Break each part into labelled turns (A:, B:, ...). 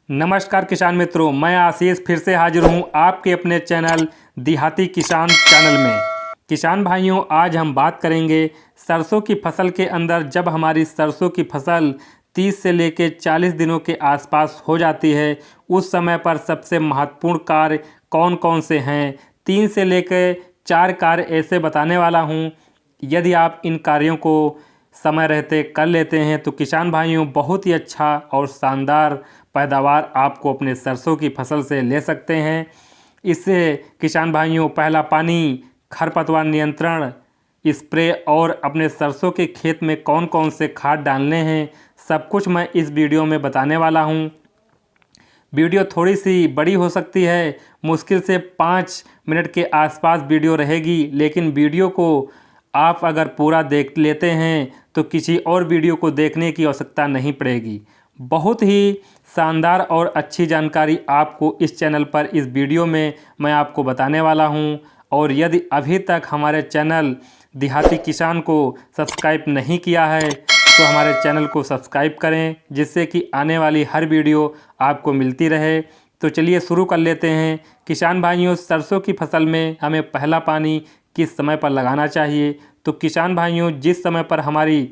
A: नमस्कार किसान मित्रों, मैं आशीष फिर से हाजिर हूं आपके अपने चैनल देहाती किसान चैनल में। किसान भाइयों, आज हम बात करेंगे सरसों की फसल के अंदर जब हमारी सरसों की फसल 30 से लेकर 40 दिनों के आसपास हो जाती है, उस समय पर सबसे महत्वपूर्ण कार्य कौन कौन से हैं। 3 से लेकर 4 कार्य ऐसे बताने वाला हूं, यदि आप इन कार्यों को समय रहते कर लेते हैं तो किसान भाइयों बहुत ही अच्छा और शानदार पैदावार आपको अपने सरसों की फसल से ले सकते हैं। इससे किसान भाइयों, पहला पानी, खरपतवार नियंत्रण, स्प्रे और अपने सरसों के खेत में कौन कौन से खाद डालने हैं, सब कुछ मैं इस वीडियो में बताने वाला हूं। वीडियो थोड़ी सी बड़ी हो सकती है, मुश्किल से 5 मिनट के आसपास वीडियो रहेगी, लेकिन वीडियो को आप अगर पूरा देख लेते हैं तो किसी और वीडियो को देखने की आवश्यकता नहीं पड़ेगी। बहुत ही शानदार और अच्छी जानकारी आपको इस चैनल पर इस वीडियो में मैं आपको बताने वाला हूं। और यदि अभी तक हमारे चैनल देहाती किसान को सब्सक्राइब नहीं किया है तो हमारे चैनल को सब्सक्राइब करें, जिससे कि आने वाली हर वीडियो आपको मिलती रहे। तो चलिए शुरू कर लेते हैं। किसान भाइयों, सरसों की फसल में हमें पहला पानी किस समय पर लगाना चाहिए? तो किसान भाइयों, जिस समय पर हमारी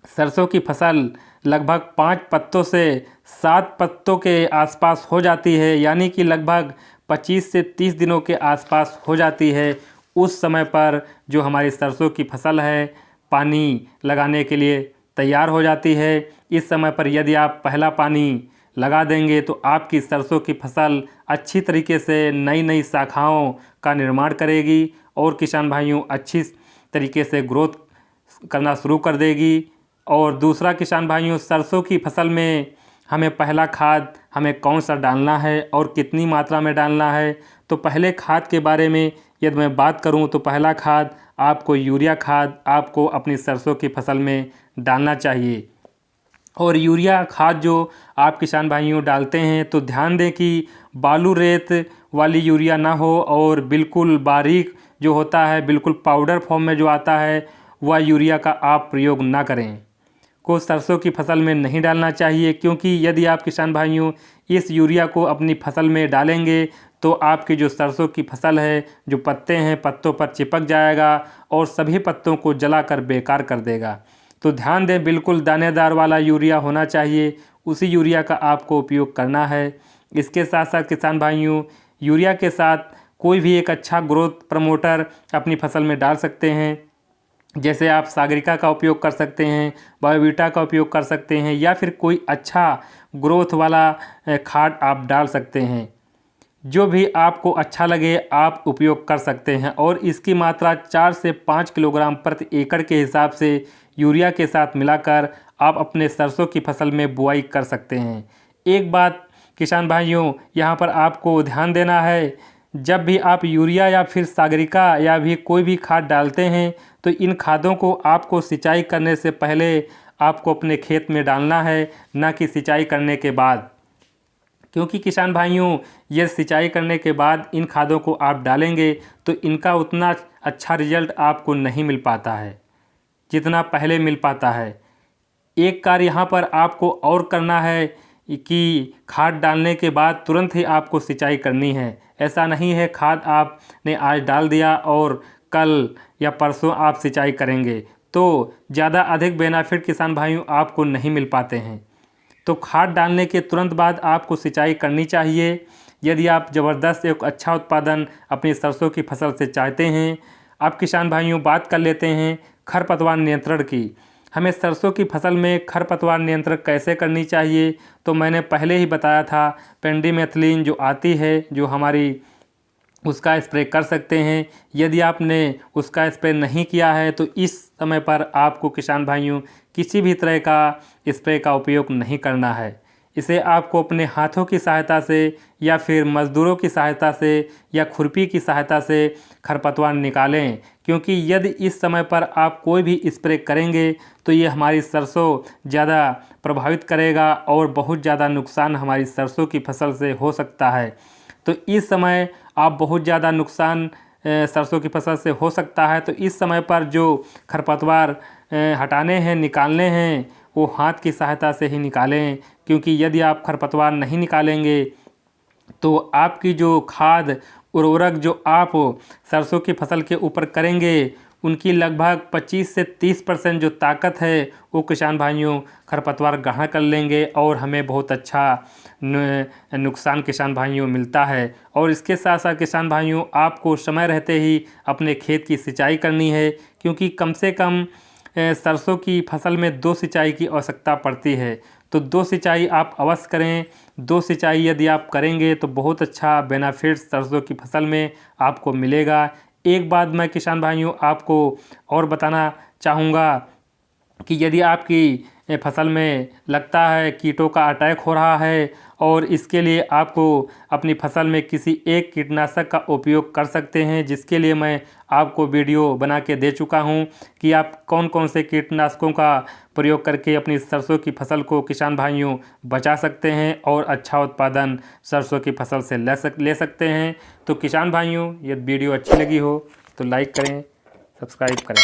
A: सरसों की फसल लगभग 5 पत्तों से 7 पत्तों के आसपास हो जाती है, यानी कि लगभग 25 से 30 दिनों के आसपास हो जाती है, उस समय पर जो हमारी सरसों की फसल है पानी लगाने के लिए तैयार हो जाती है। इस समय पर यदि आप पहला पानी लगा देंगे तो आपकी सरसों की फसल अच्छी तरीके से नई नई शाखाओं का निर्माण करेगी और किसान भाइयों अच्छी तरीके से ग्रोथ करना शुरू कर देगी। और दूसरा किसान भाइयों, सरसों की फसल में हमें पहला खाद हमें कौन सा डालना है और कितनी मात्रा में डालना है। तो पहले खाद के बारे में यदि मैं बात करूं तो पहला खाद आपको यूरिया खाद आपको अपनी सरसों की फसल में डालना चाहिए। और यूरिया खाद जो आप किसान भाइयों डालते हैं तो ध्यान दें कि बालू रेत वाली यूरिया ना हो और बिल्कुल बारीक जो होता है, बिल्कुल पाउडर फॉर्म में जो आता है, वह यूरिया का आप प्रयोग ना करें। को सरसों की फसल में नहीं डालना चाहिए, क्योंकि यदि आप किसान भाइयों इस यूरिया को अपनी फसल में डालेंगे तो आपकी जो सरसों की फसल है, जो पत्ते हैं, पत्तों पर चिपक जाएगा और सभी पत्तों को जलाकर बेकार कर देगा। तो ध्यान दें, बिल्कुल दानेदार वाला यूरिया होना चाहिए, उसी यूरिया का आपको उपयोग करना है। इसके साथ साथ किसान भाइयों, यूरिया के साथ कोई भी एक अच्छा ग्रोथ प्रमोटर अपनी फसल में डाल सकते हैं। जैसे आप सागरिका का उपयोग कर सकते हैं, बायोवीटा का उपयोग कर सकते हैं, या फिर कोई अच्छा ग्रोथ वाला खाद आप डाल सकते हैं। जो भी आपको अच्छा लगे आप उपयोग कर सकते हैं। और इसकी मात्रा 4 से 5 किलोग्राम प्रति एकड़ के हिसाब से यूरिया के साथ मिलाकर आप अपने सरसों की फसल में बुआई कर सकते हैं। एक बात किसान भाइयों, यहाँ पर आपको ध्यान देना है, जब भी आप यूरिया या फिर सागरिका या भी कोई भी खाद डालते हैं तो इन खादों को आपको सिंचाई करने से पहले आपको अपने खेत में डालना है, ना कि सिंचाई करने के बाद। क्योंकि किसान भाइयों, ये सिंचाई करने के बाद इन खादों को आप डालेंगे तो इनका उतना अच्छा रिजल्ट आपको नहीं मिल पाता है जितना पहले मिल पाता है। एक कार्य यहाँ पर आपको और करना है कि खाद डालने के बाद तुरंत ही आपको सिंचाई करनी है। ऐसा नहीं है खाद आपने आज डाल दिया और कल या परसों आप सिंचाई करेंगे तो ज़्यादा अधिक बेनिफिट किसान भाइयों आपको नहीं मिल पाते हैं। तो खाद डालने के तुरंत बाद आपको सिंचाई करनी चाहिए, यदि आप ज़बरदस्त एक अच्छा उत्पादन अपनी सरसों की फसल से चाहते हैं। अब किसान भाइयों, बात कर लेते हैं खरपतवार नियंत्रण की। हमें सरसों की फसल में खरपतवार नियंत्रण कैसे करनी चाहिए? तो मैंने पहले ही बताया था, पेंडिमेथलिन जो आती है, जो हमारी, उसका स्प्रे कर सकते हैं। यदि आपने उसका स्प्रे नहीं किया है तो इस समय पर आपको किसान भाइयों किसी भी तरह का स्प्रे का उपयोग नहीं करना है। इसे आपको अपने हाथों की सहायता से या फिर मज़दूरों की सहायता से या खुरपी की सहायता से खरपतवार निकालें, क्योंकि यदि इस समय पर आप कोई भी स्प्रे करेंगे तो ये हमारी सरसों ज़्यादा प्रभावित करेगा और बहुत ज़्यादा नुकसान हमारी सरसों की फसल से हो सकता है। तो इस समय आप बहुत ज़्यादा नुकसान सरसों की फसल से हो सकता है। तो इस समय पर जो खरपतवार हटाने हैं, निकालने हैं, वो हाथ की सहायता से ही निकालें, क्योंकि यदि आप खरपतवार नहीं निकालेंगे तो आपकी जो खाद उर्वरक जो आप सरसों की फसल के ऊपर करेंगे उनकी लगभग 25 से 30% जो ताकत है वो किसान भाइयों खरपतवार ग्रहण कर लेंगे और हमें बहुत अच्छा नुकसान किसान भाइयों मिलता है। और इसके साथ साथ किसान भाइयों आपको समय रहते ही अपने खेत की सिंचाई करनी है, क्योंकि कम से कम सरसों की फसल में 2 सिंचाई की आवश्यकता पड़ती है। तो 2 सिंचाई आप अवश्य करें। 2 सिंचाई यदि आप करेंगे तो बहुत अच्छा बेनिफिट सरसों की फसल में आपको मिलेगा। एक बात मैं किसान भाइयों आपको और बताना चाहूँगा कि यदि आपकी फसल में लगता है कीटों का अटैक हो रहा है और इसके लिए आपको अपनी फसल में किसी एक कीटनाशक का उपयोग कर सकते हैं, जिसके लिए मैं आपको वीडियो बना के दे चुका हूं कि आप कौन कौन से कीटनाशकों का प्रयोग करके अपनी सरसों की फसल को किसान भाइयों बचा सकते हैं और अच्छा उत्पादन सरसों की फसल से ले सकते हैं। तो किसान भाइयों यदि वीडियो अच्छी लगी हो तो लाइक करें, सब्सक्राइब करें।